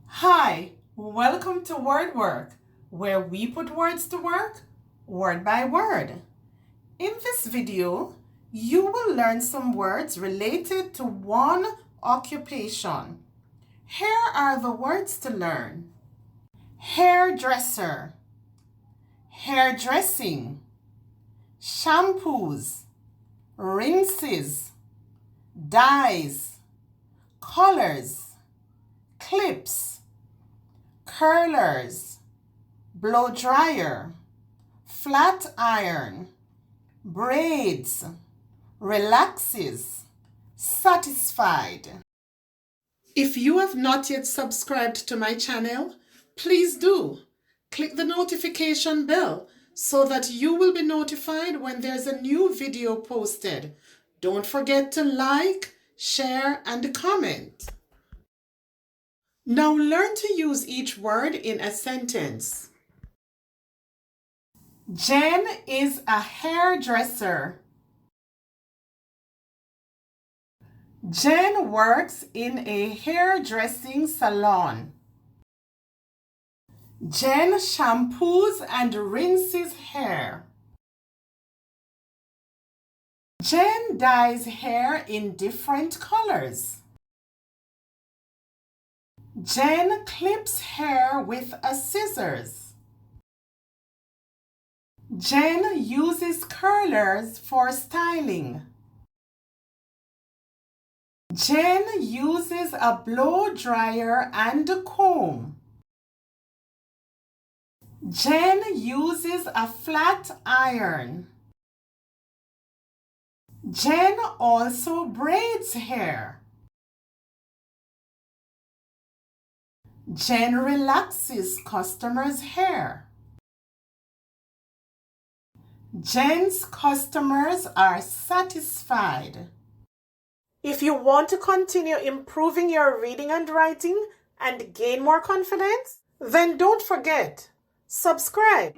Hi, welcome to Word Work, where we put words to work, word by word. In this video, you will learn some words related to one occupation. Here are the words to learn. Hairdresser, hairdressing, shampoos, rinses, dyes, colors, clips, curlers, blow dryer, flat iron, braids, relaxes, satisfied. If you have not yet subscribed to my channel, please do. Click the notification bell so that you will be notified when there's a new video posted. Don't forget to like, share, and comment. Now learn to use each word in a sentence. Jen is a hairdresser. Jen works in a hairdressing salon. Jen shampoos and rinses hair. Jen dyes hair in different colors. Jen clips hair with a scissors. Jen uses curlers for styling. Jen uses a blow dryer and a comb. Jen uses a flat iron. Jen also braids hair. Jen relaxes customers' hair. Jen's customers are satisfied. If you want to continue improving your reading and writing and gain more confidence, then don't forget, subscribe.